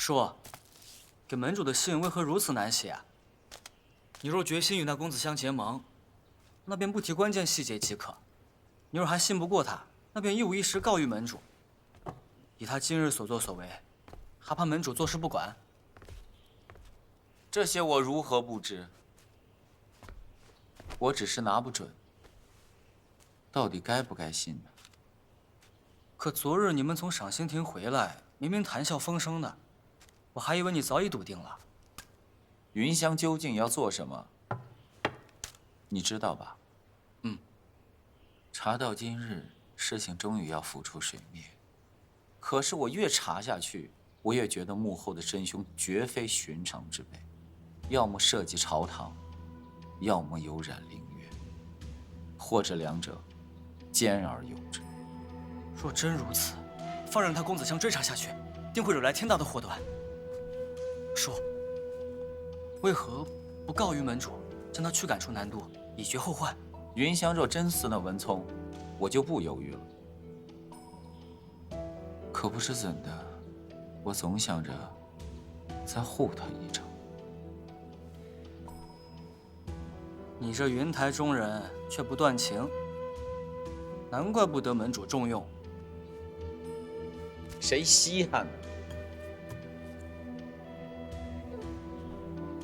叔，给门主的信为何如此难写啊？你若决心与那公子相结盟，那便不提关键细节即可；你若还信不过他，那便一五一十告谕门主。以他今日所作所为，还怕门主坐视不管？这些我如何不知？我只是拿不准，到底该不该信呢？可昨日你们从赏心亭回来，明明谈笑风生的，我还以为你早已笃定了。云香究竟要做什么？你知道吧？查到今日，事情终于要浮出水面。可是我越查下去，我越觉得幕后的真凶绝非寻常之辈，要么涉及朝堂，要么有染灵月，或者两者兼而有之。若真如此，放任他公子相追查下去，定会惹来天大的祸端。叔，为何不告谕门主，将他驱赶出南都，以绝后患？云香若真似那文聪，我就不犹豫了。可不知怎的，我总想着再护他一程。你这云台中人却不断情，难怪不得门主重用。谁稀罕呢？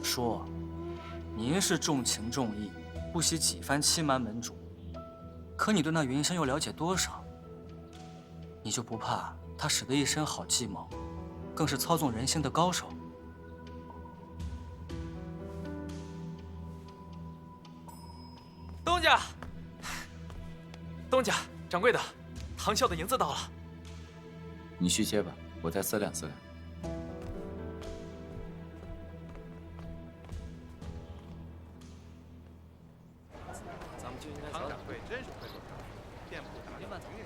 叔，您是重情重义，不惜几番欺瞒门主，可你对那云香又了解多少？你就不怕他使得一身好计谋，更是操纵人心的高手？东家，东家，掌柜的，唐啸的银子到了。你去接吧，我再思量思量。咱们就应该唐掌柜真是会做生意，店铺大营业。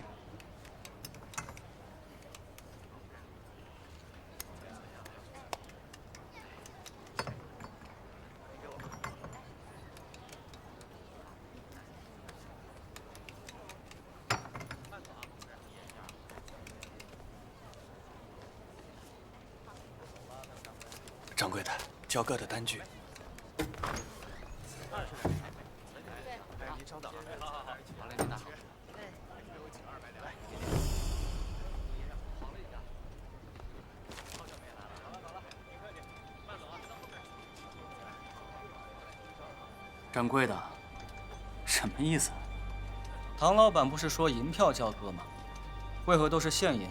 掌柜的，交割的单据。您稍等，好嘞，您拿好。掌柜的，什么意思？唐老板不是说银票交割吗？为何都是现银？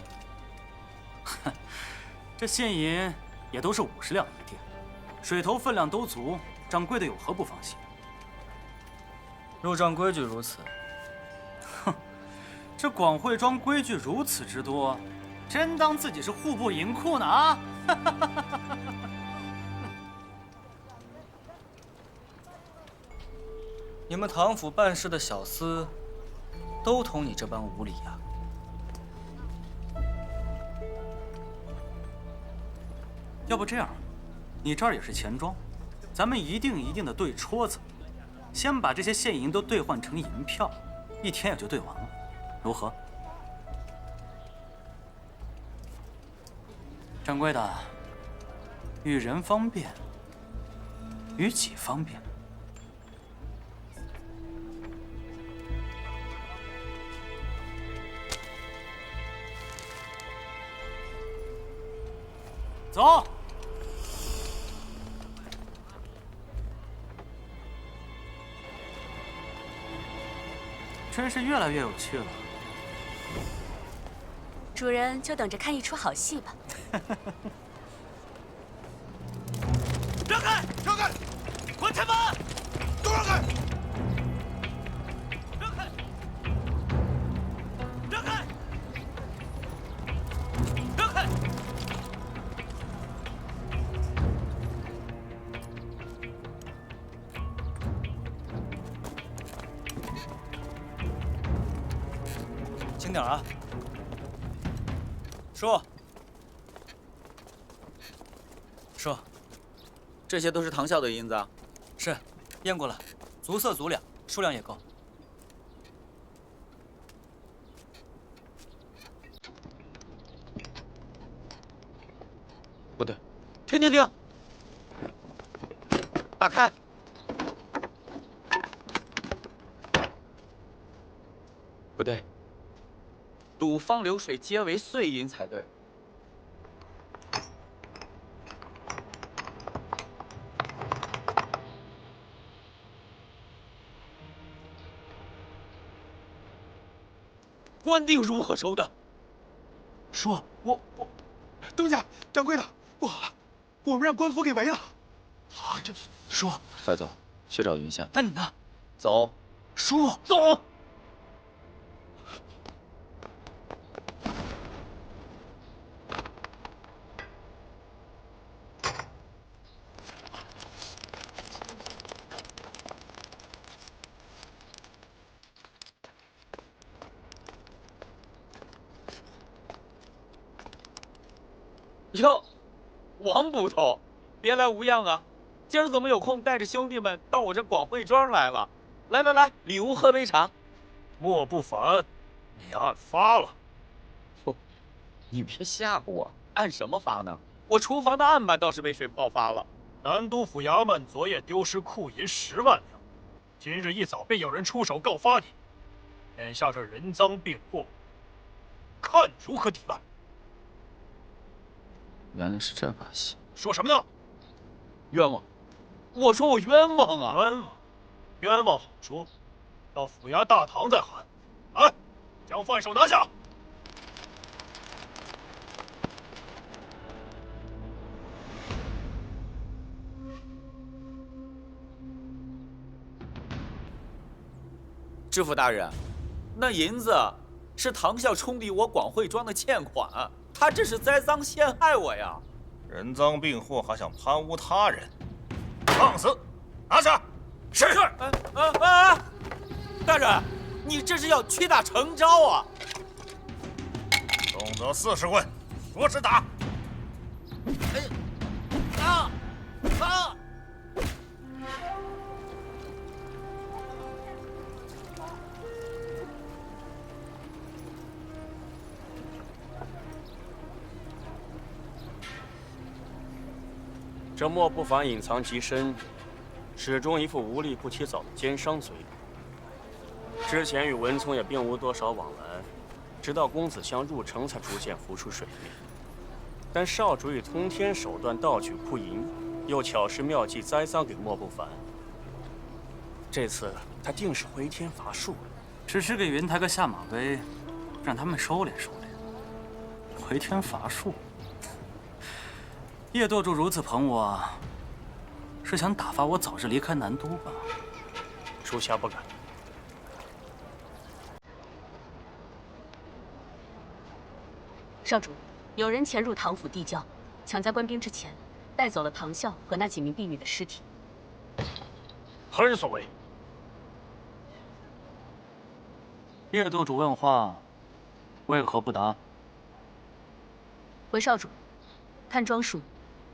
哼，这现银也都是50两一锭，水头分量都足，掌柜的有何不放心？入账规矩如此。哼，这广汇庄规矩如此之多，真当自己是户部银库呢啊！你们唐府办事的小厮，都同你这般无礼呀？要不这样，你这儿也是钱庄，咱们一定的对戳子，先把这些现银都兑换成银票，一天也就兑完了，如何？掌柜的，与人方便，与己方便。走。真是越来越有趣了。主人就等着看一出好戏吧。让开！让开！关前门！都让开！让开！让开！让开！轻点啊！说，这些都是唐啸的银子啊。是，验过了，足色足两，数量也够。不对，停停！打开！不对，赌方流水皆为碎银才对。官定如何收的？说，东家，掌柜的，我们让官府给围了。啊，这说，快走，去找云夏。那你呢？走。叔，走。哟，王捕头，别来无恙啊！今儿怎么有空带着兄弟们到我这广汇庄来了？来，里屋喝杯茶。莫不凡，你案发了。不，你别吓唬我，案什么发呢？我厨房的案板倒是被水泡发了。南都府衙门昨夜丢失库银10万两，今日一早便有人出手告发你，眼下这人赃并获，看如何抵赖。原来是这把戏。说什么呢？冤枉！我说我冤枉啊！冤枉好说，到府衙大堂再喊。来，将犯手拿下。知府大人，那银子是唐啸冲抵我广汇庄的欠款，他这是栽赃陷害我呀！人赃并获，还想贪污他人，放肆！拿下！是。大人，你这是要屈打成招啊！重则40棍，说是打。这莫不凡隐藏极深，始终一副无利不起早的奸商嘴脸。之前与文聪也并无多少往来，直到公子香入城才逐渐浮出水面。但少主以通天手段盗取库银，又巧施妙计栽赃给莫不凡，这次他定是回天乏术了。只是给云台个下马威，让他们收敛收敛。回天乏术。叶舵主如此捧我，是想打发我早日离开南都吧？属下不敢。少主，有人潜入唐府地窖，抢在官兵之前，带走了唐啸和那几名婢女的尸体。何人所为？叶舵主问话，为何不答？回少主，看装束，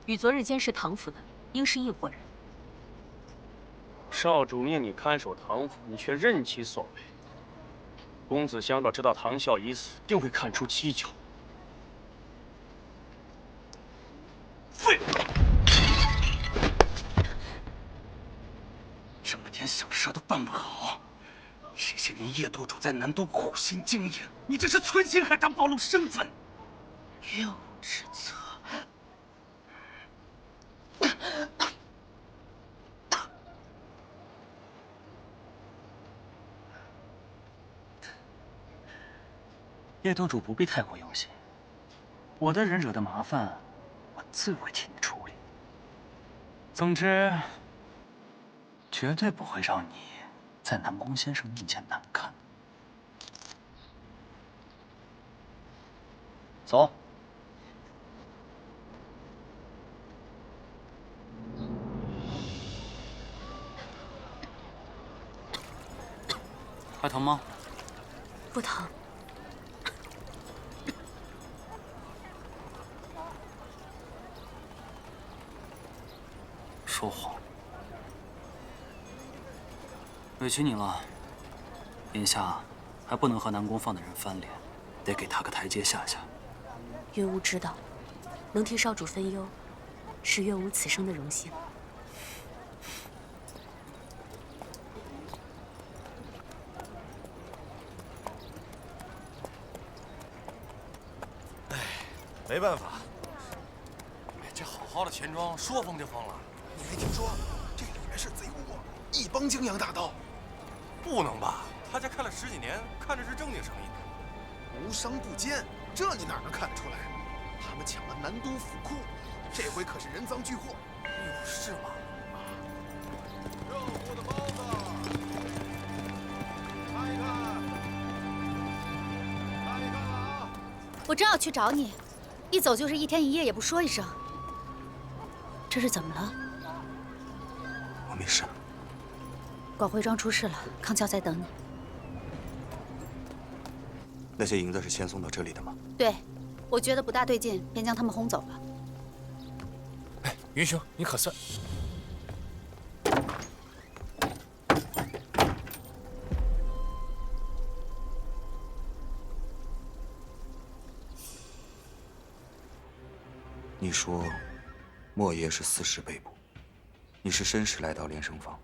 与昨日监视唐府的应是一伙人。少主命你看守唐府，你却任其所为。公子香若知道唐啸已死，定会看出蹊跷。废物！这么点小事都办不好，这些年叶舵主在南都苦心经营，你这是存心害他暴露身份，有之策。叶舵主不必太过忧心，我的人惹的麻烦，我自会替你处理。总之，绝对不会让你在南宫先生面前难看。走。还疼吗？不疼。说谎，委屈你了。眼下还不能和南宫放的人翻脸，得给他个台阶下下。云无知道，能替少主分忧，是月无此生的荣幸。没办法，这好好的钱庄说封就封了。你没听说这里面是贼窝，一帮江洋大盗。不能吧？他家开了10几年，看着是正经生意。无商不奸，这你哪能看得出来？他们抢了南都府库，这回可是人赃俱获。哎呦，是吗？热乎的包子，看一看，看一看啊！我正要去找你，一走就是1天1夜，也不说一声。这是怎么了？我没事。广汇庄出事了，康桥在等你。那些银子是先送到这里的吗？对，我觉得不大对劲，便将他们轰走了。哎，云兄，你可算……你说，莫爷是私事被捕，你是申时来到连生坊，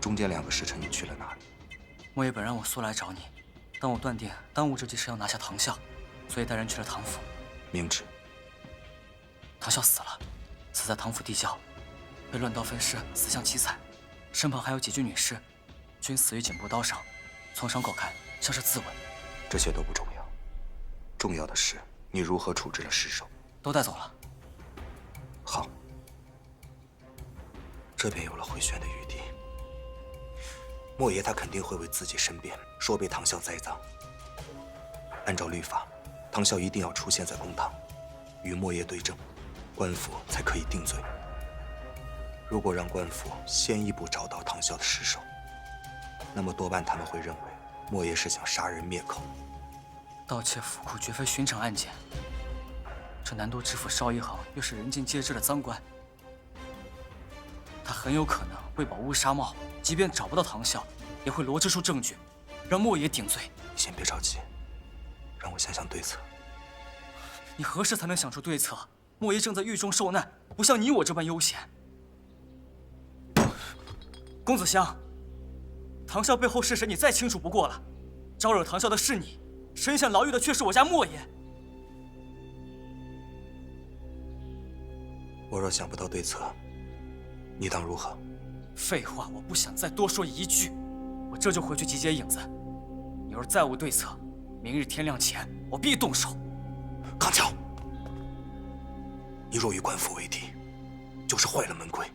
中间2个时辰你去了哪里？莫爷本让我速来找你，但我断定当务之急是要拿下唐啸，所以带人去了唐府。明智。唐啸死了，死在唐府地窖，被乱刀分尸，死相凄惨。身旁还有几具女尸，均死于颈部刀伤，从伤口看像是自刎。这些都不重要，重要的是你如何处置了尸首。都带走了。好，这便有了回旋的余地。莫爷他肯定会为自己申辩，说被唐啸栽赃。按照律法，唐啸一定要出现在公堂，与莫爷对证，官府才可以定罪。如果让官府先一步找到唐啸的尸首，那么多半他们会认为莫爷是想杀人灭口。盗窃府库绝非寻常案件，这南都知府邵一恒又是人尽皆知的赃官，他很有可能为保乌纱帽，即便找不到唐啸，也会罗织出证据，让莫爷顶罪。你先别着急，让我想想对策。你何时才能想出对策？莫爷正在狱中受难，不像你我这般悠闲。公子香，唐啸背后是谁，你再清楚不过了。招惹唐啸的是你，身陷牢狱的却是我家莫爷。我若想不到对策，你当如何？废话，我不想再多说一句，我这就回去集结影子。你若再无对策，明日天亮前我必动手。康桥，你若与官府为敌，就是坏了门规。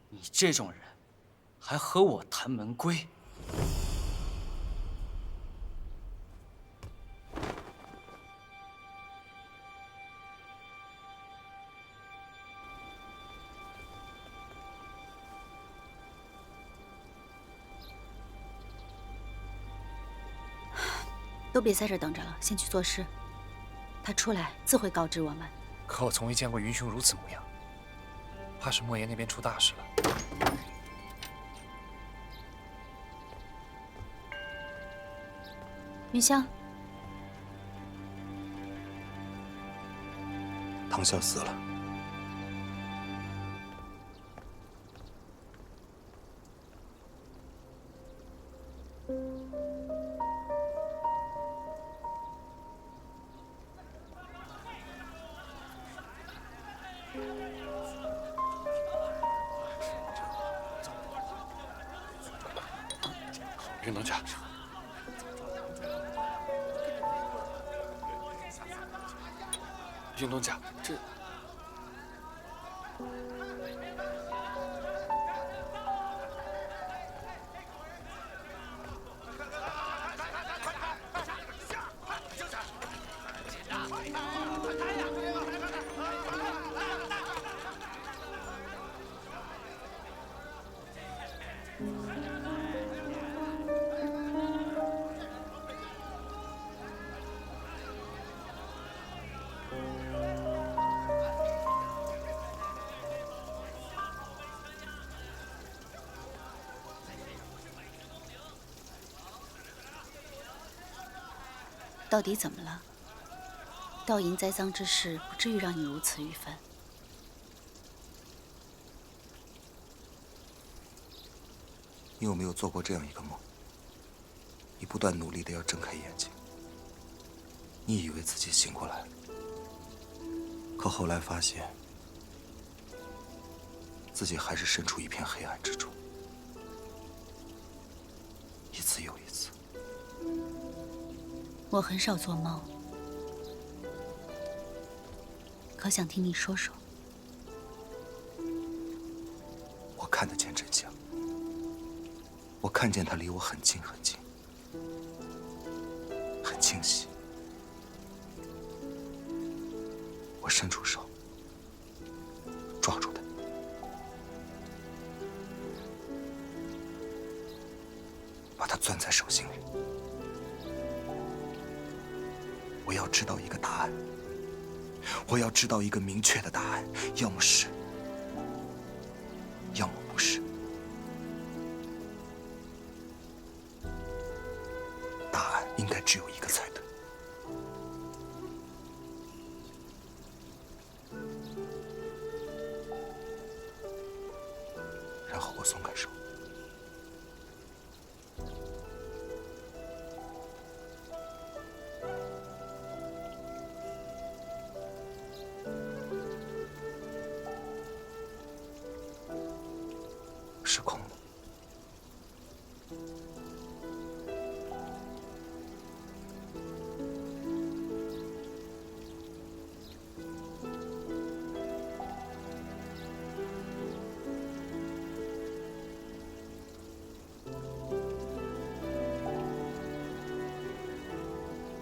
你这种人，还和我谈门规？都别在这等着了，先去做事。他出来自会告知我们。可我从未见过云兄如此模样，怕是莫爷那边出大事了。云香，唐啸死了。云东家，云东家，这……到底怎么了？盗银栽赃之事，不至于让你如此郁愤。你有没有做过这样一个梦？你不断努力的要睁开眼睛，你以为自己醒过来了，可后来发现自己还是身处一片黑暗之中，一次又一次。我很少做梦，可想听你说说。我看得见真相，我看见它离我很近很近，很清晰。我伸出手，抓住它，把它攥在手心里。我要知道一个答案，我要知道一个明确的答案，要么是，要么不是。答案应该只有一个才对。然后我松开手。是空的。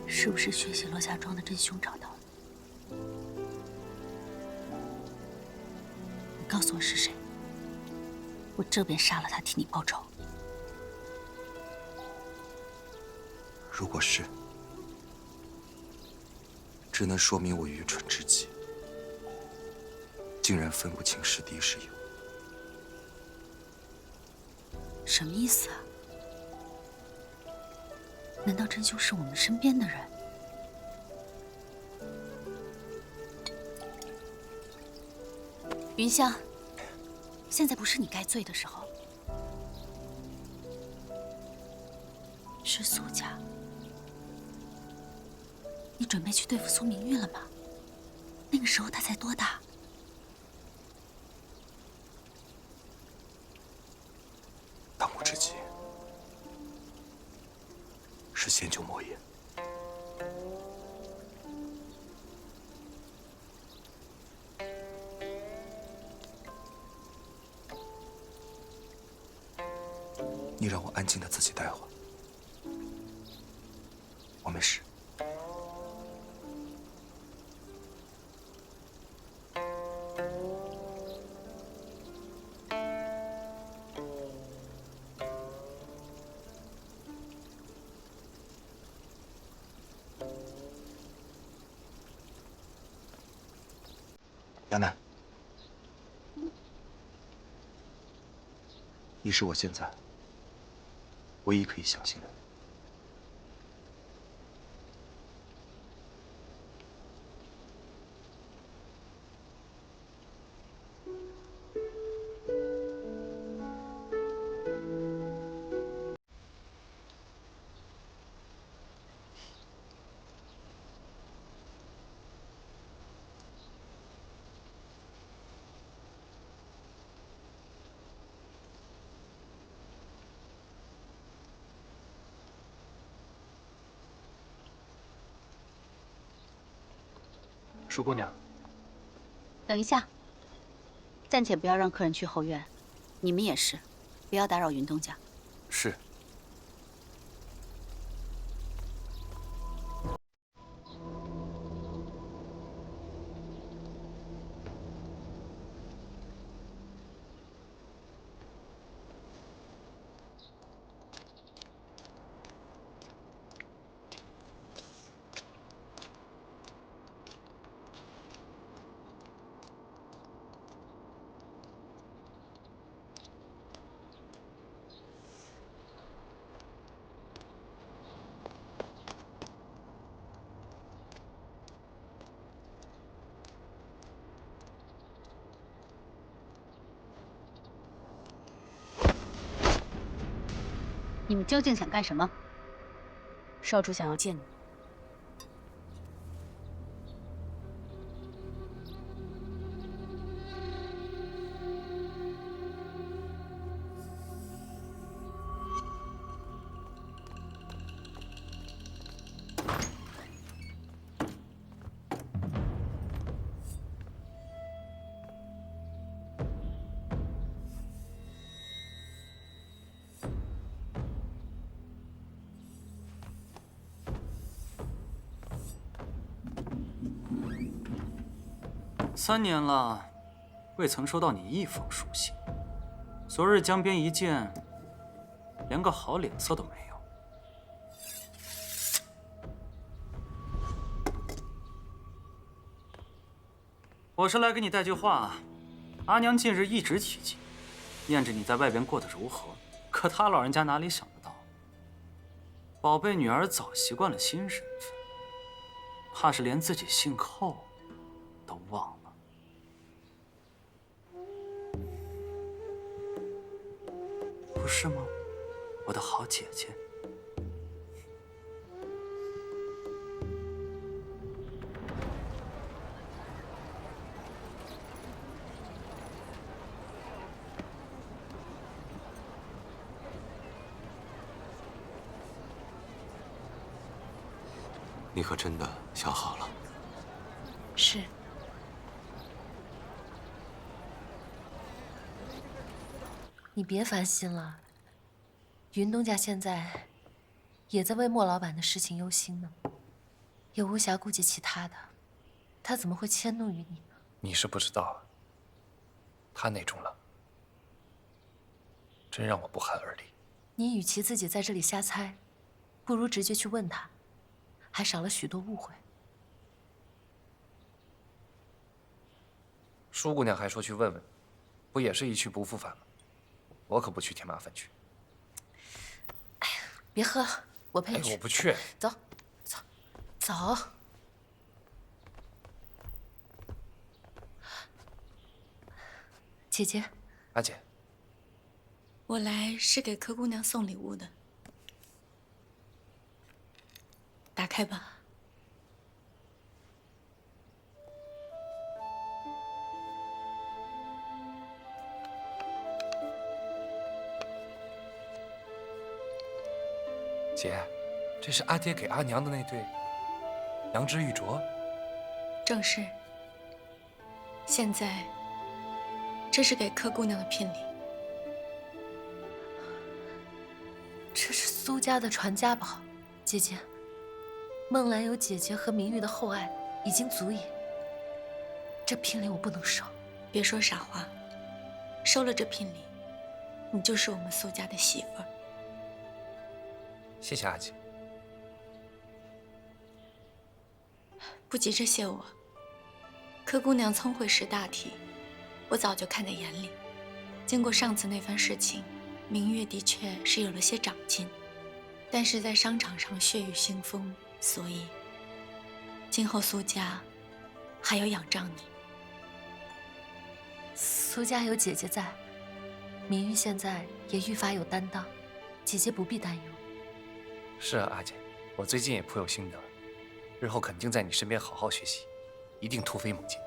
是不是血洗罗家庄的真凶找到了？你告诉我是谁，我这便杀了他，替你报仇。如果是，只能说明我愚蠢至极，竟然分不清是敌是友。什么意思啊？难道真凶是我们身边的人？云香，现在不是你该醉的时候。是苏家，你准备去对付苏明玉了吗？那个时候他才多大？当务之急是先救莫言。你让我安静的自己待会儿，我没事。亚楠，你是我现在唯一可以相信的人。舒姑娘，等一下，暂且不要让客人去后院，你们也是，不要打扰云东家。是。你们究竟想干什么？少主想要见你。3年了，未曾收到你一封书信。昨日江边一见，连个好脸色都没有。我是来给你带句话，阿娘近日一直提及，念着你在外边过得如何。可她老人家哪里想得到，宝贝女儿早习惯了新身份，怕是连自己姓寇都忘了。不是吗，我的好姐姐？你可真的想好了？是。你别烦心了，云东家现在也在为莫老板的事情忧心呢，也无暇顾及其他的，他怎么会迁怒于你呢？你是不知道，他那种冷，真让我不寒而栗。你与其自己在这里瞎猜，不如直接去问他，还少了许多误会。舒姑娘还说去问问，不也是一去不复返吗？我可不去添麻烦去。哎呀，别喝了，我陪你去。我不去。走，走，走。姐姐，阿姐，我来是给柯姑娘送礼物的，打开吧。姐，这是阿爹给阿娘的那对羊脂玉镯。正是。现在，这是给柯姑娘的聘礼。这是苏家的传家宝，姐姐。孟兰有姐姐和明玉的厚爱，已经足以。这聘礼我不能收。别说傻话，收了这聘礼，你就是我们苏家的媳妇儿。谢谢阿姐。不急着谢我，柯姑娘聪慧识大体，我早就看在眼里。经过上次那番事情，明月的确是有了些长进，但是在商场上血雨腥风，所以今后苏家还要仰仗你。苏家有姐姐在，明玉现在也愈发有担当，姐姐不必担忧。是啊，阿姐，我最近也颇有心得，日后肯定在你身边好好学习，一定突飞猛进。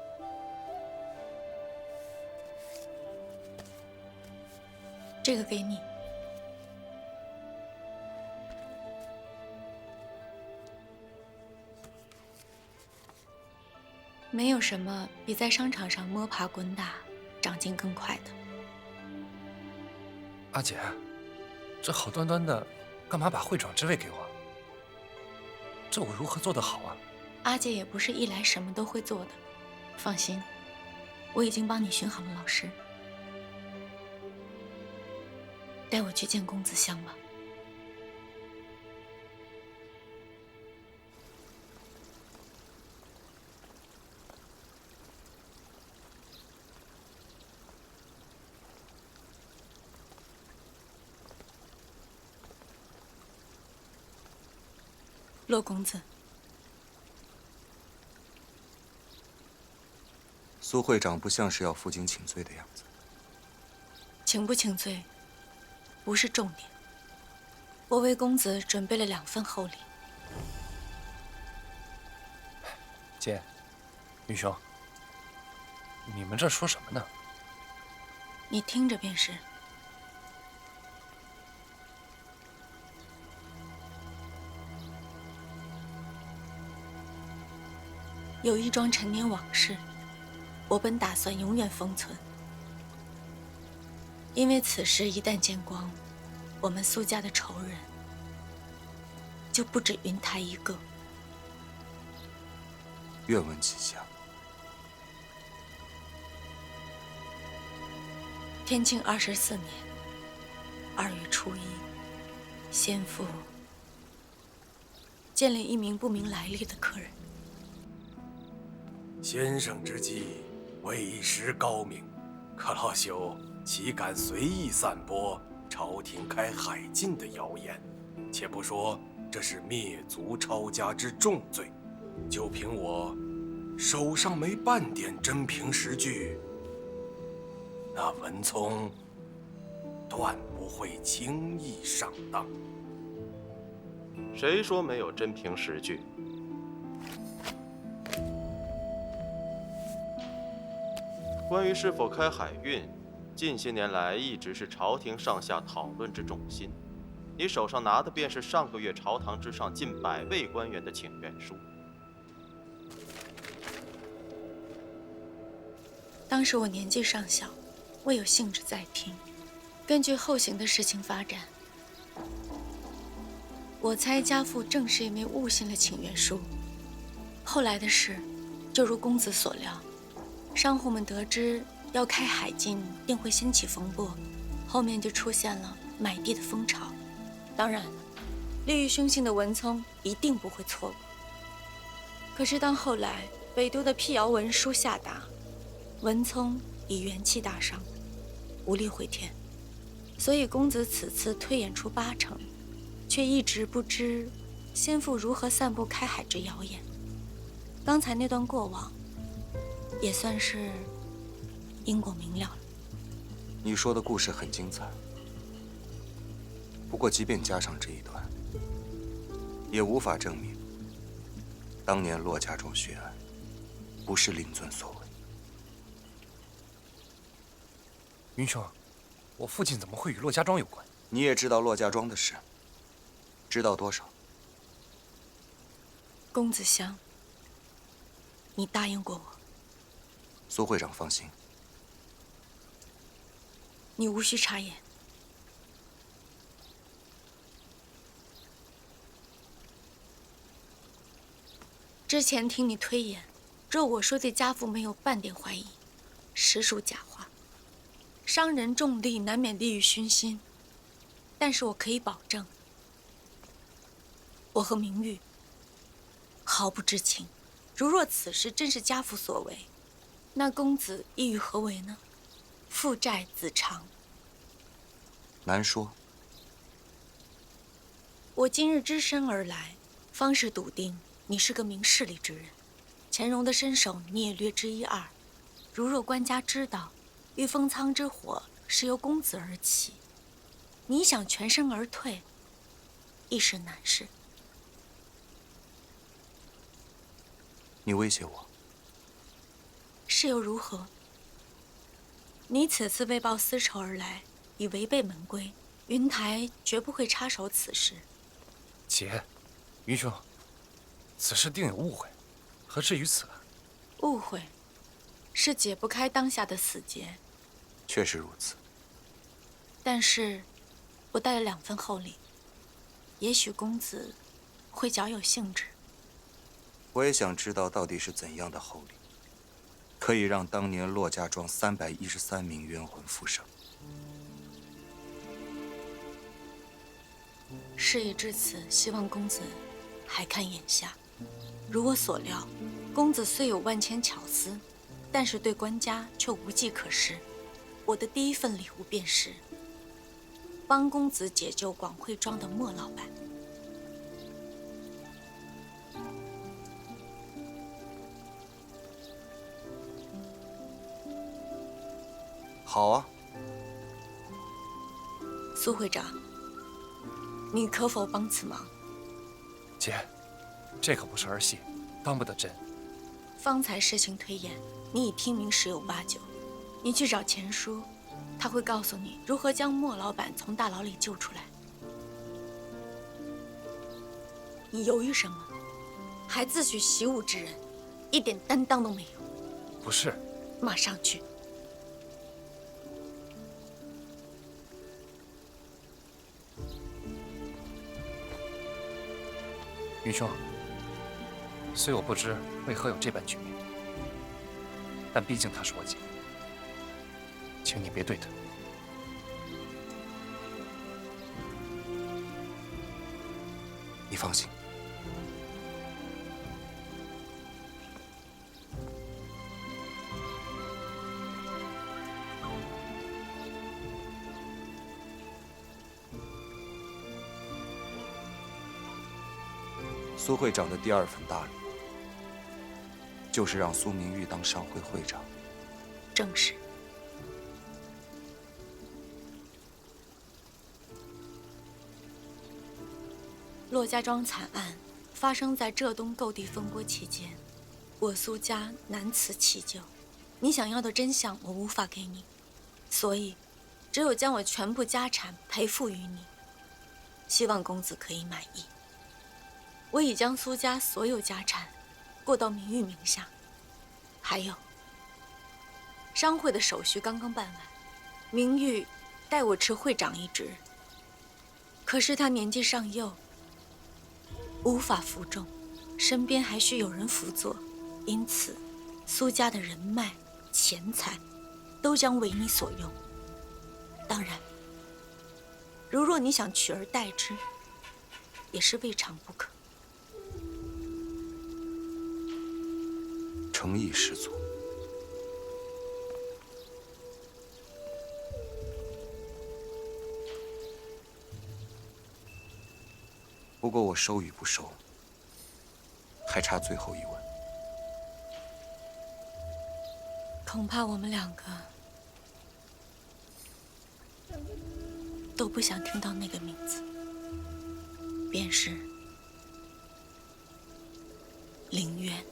这个给你。没有什么比在商场上摸爬滚打长进更快的。阿姐，这好端端的，干嘛把会长之位给我？这我如何做得好啊？阿姐也不是一来什么都会做的，放心，我已经帮你寻好了老师。带我去见公子香吧。洛公子，苏会长不像是要负荆请罪的样子。请不请罪，不是重点，我为公子准备了2份厚礼。姐，云兄，你们这说什么呢？你听着便是。有一桩陈年往事，我本打算永远封存，因为此事一旦见光，我们苏家的仇人就不止云台一个。愿闻其详。天庆24年2月初1，先父见了一名不明来历的客人。先生之计为时高明，可老朽岂敢随意散播朝廷开海禁的谣言？且不说这是灭族抄家之重罪，就凭我手上没半点真凭实据，那文聪断不会轻易上当。谁说没有真凭实据？关于是否开海运，近些年来一直是朝廷上下讨论之重心。你手上拿的便是上个月朝堂之上近100位官员的请愿书。当时我年纪尚小，未有兴致再听。根据后行的事情发展，我猜家父正是因为误信了请愿书。后来的事，就如公子所料，商户们得知要开海禁，定会掀起风波，后面就出现了买地的风潮。当然，利欲熏心的文聪一定不会错过。可是当后来北都的辟谣文书下达，文聪已元气大伤，无力回天，所以公子此次推演出8成，却一直不知先父如何散布开海之谣言。刚才那段过往，也算是因果明了了。你说的故事很精彩，不过即便加上这一段，也无法证明当年骆家庄血案不是令尊所为。云兄，我父亲怎么会与骆家庄有关？你也知道骆家庄的事，知道多少？公子香，你答应过我。苏会长放心，你无需插言。之前听你推演，若我说对家父没有半点怀疑，实属假话。商人重利，难免利欲熏心，但是我可以保证，我和明玉毫不知情。如若此事真是家父所为，那公子意欲何为呢？父债子偿。难说。我今日只身而来，方是笃定你是个明事理之人，钱荣的身手你也略知1二。如若官家知道玉峰仓之火是由公子而起，你想全身而退，亦是难事。你威胁我，是又如何？你此次为报私仇而来，已违背门规，云台绝不会插手此事。姐，云兄，此事定有误会，何至于此？误会是解不开当下的死结。确实如此。但是，我带了2份厚礼，也许公子会较有兴致。我也想知道到底是怎样的厚礼，可以让当年骆家庄313名冤魂复生。事已至此，希望公子还看眼下。如我所料，公子虽有万千巧思，但是对官家却无计可施。我的第1份礼物便是帮公子解救广汇庄的莫老板。好啊。苏会长，你可否帮此忙？姐，这可不是儿戏，当不得真。方才事情推演，你已听明十有八九。你去找钱叔，他会告诉你如何将莫老板从大牢里救出来。你犹豫什么？还自诩习武之人，一点担当都没有。不是，马上去。云兄，虽我不知为何有这般局面，但毕竟他是我姐，请你别对他。你放心。苏会长的第二份大礼，就是让苏明玉当商会会长。正是。骆家庄惨案发生在浙东购地风波期间，我苏家难辞其咎。你想要的真相，我无法给你，所以只有将我全部家产赔付于你，希望公子可以满意。我已将苏家所有家产过到明玉名下，还有商会的手续刚刚办完，明玉代我持会长一职。可是他年纪尚幼，无法服众，身边还需有人辅佐，因此苏家的人脉、钱财都将为你所用。当然，如若你想取而代之，也是未尝不可。诚意十足。不过我收与不收，还差最后一问。恐怕我们两个都不想听到那个名字，便是凌渊。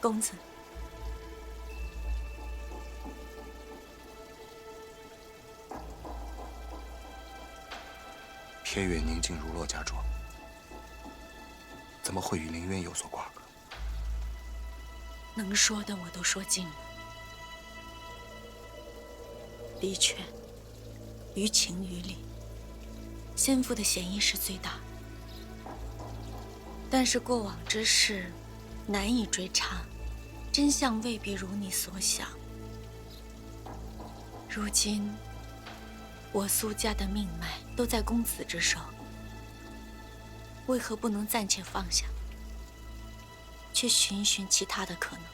公子，偏远宁静如骆家庄，怎么会与凌渊有所瓜葛？能说的我都说尽了。的确，于情于理，先父的嫌疑是最大。但是过往之事难以追查，真相未必如你所想。如今，我苏家的命脉都在公子之手，为何不能暂且放下，去寻寻其他的可能？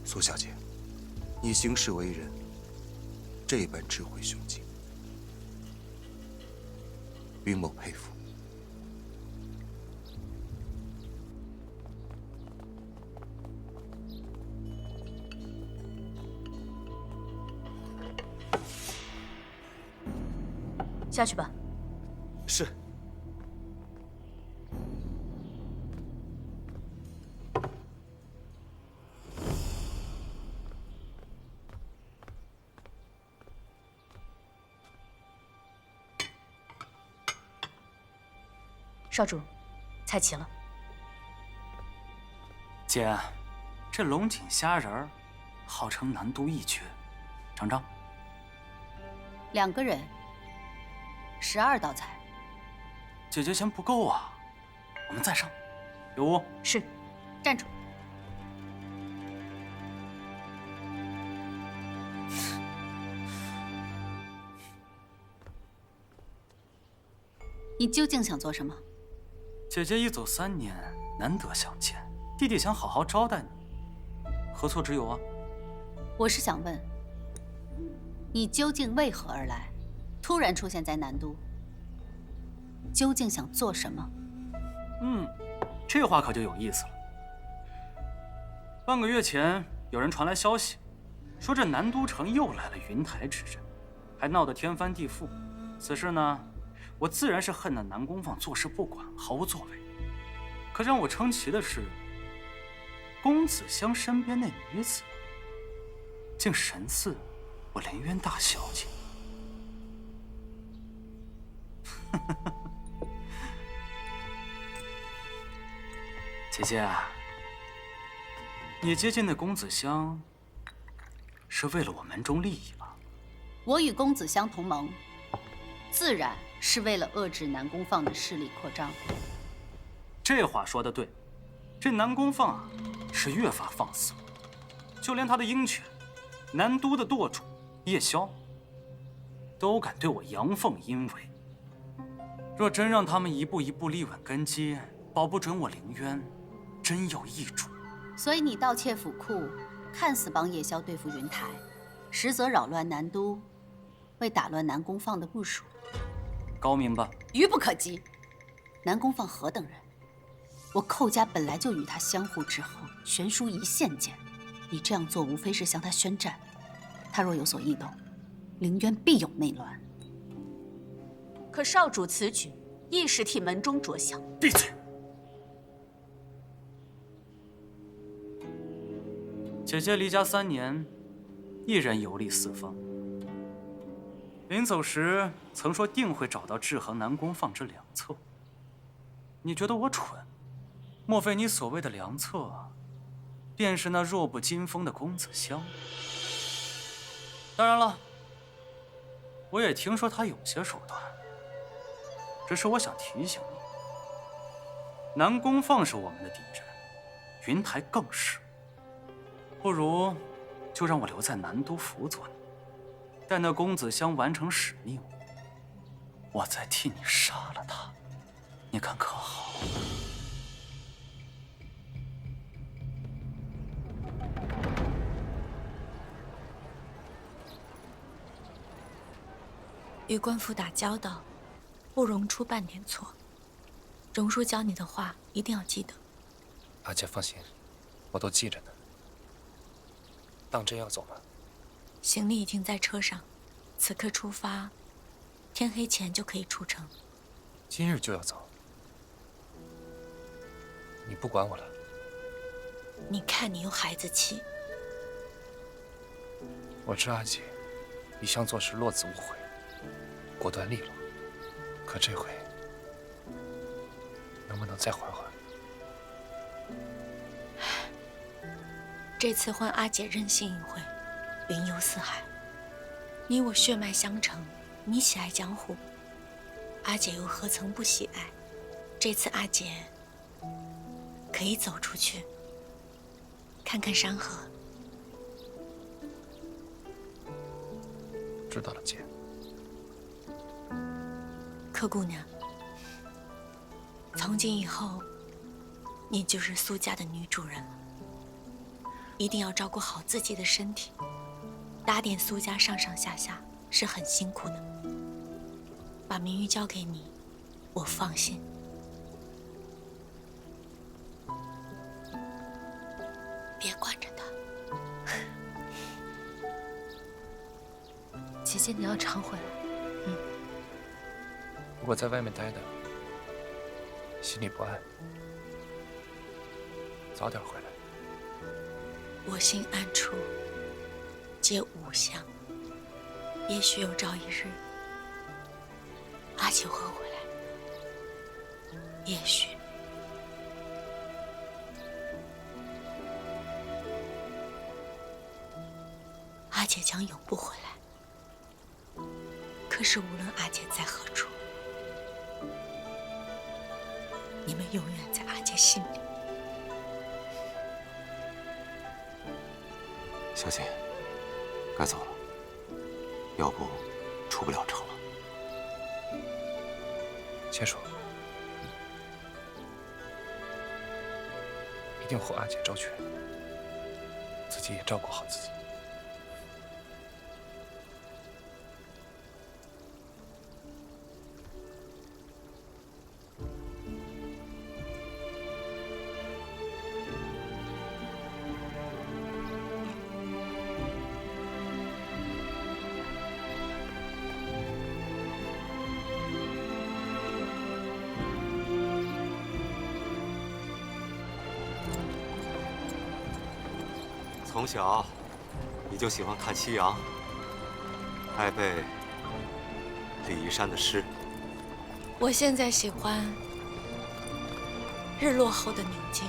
苏小姐，你行事为人这般智慧胸襟，云某佩服。下去吧。是。少主，菜齐了。姐，这龙井虾仁儿，号称难度一绝，尝尝。2个人，12道菜。姐姐嫌不够啊，我们再上。有无？是。站住！你究竟想做什么？姐姐一走3年，难得相见，弟弟想好好招待你，何错之有啊？我是想问，你究竟为何而来？突然出现在南都，究竟想做什么？这话可就有意思了。半个月前，有人传来消息，说这南都城又来了云台之阵，还闹得天翻地覆。此事呢，我自然是恨那南宫放坐视不管，毫无作为。可让我称奇的是，公子香身边那女子，竟神似我林渊大小姐。姐姐，你接近那公子香，是为了我门中利益吧？我与公子香同盟，自然是为了遏制南宫放的势力扩张。这话说得对，这南宫放啊，是越发放肆了，就连他的鹰犬，南都的舵主叶萧，都敢对我阳奉阴违。若真让他们一步一步立稳根基，保不准我凌渊真有易主。所以你盗窃府库，看似帮叶萧对付云台，实则扰乱南都，为打乱南宫放的部署。高明吧？愚不可及。南宫放何等人？我寇家本来就与他相互之后，悬殊一线间。你这样做，无非是向他宣战。他若有所异动，凌渊必有内乱。可少主此举，亦是替门中着想。闭嘴！姐姐离家3年，一人游历四方。临走时曾说定会找到制衡南宫放之良策。你觉得我蠢？莫非你所谓的良策，便是那弱不禁风的公子香？当然了，我也听说他有些手段。只是我想提醒你，南宫放是我们的敌人，云台更是。不如就让我留在南都辅佐你，待那公子香完成使命，我再替你杀了他，你看可好？与官府打交道，不容出半点错。荣叔教你的话，一定要记得。阿姐放心，我都记着呢。当真要走吗？行李已经在车上，此刻出发，天黑前就可以出城。今日就要走？你不管我了？你看你又孩子气。我知阿姐一向做事落子无悔，果断利落。可这回，能不能再缓缓？这次换阿姐任性一回，云游四海。你我血脉相承，你喜爱江湖，阿姐又何曾不喜爱？这次阿姐可以走出去，看看山河。知道了，姐。柯姑娘，从今以后，你就是苏家的女主人了。一定要照顾好自己的身体，打点苏家上上下下是很辛苦的。把明玉交给你，我放心。别惯着他。姐姐，你要常回来。如果在外面待的，心里不安，早点回来。我心暗处皆吾乡。也许有朝一日，阿姐会回来。也许。阿姐将永不回来。可是无论阿姐在何处，你们永远在阿姐心里。小姐，该走了，要不出不了城了。先说，一定和阿姐周全，自己也照顾好自己。从小你就喜欢看夕阳，爱背李义山的诗。我现在喜欢日落后的宁静。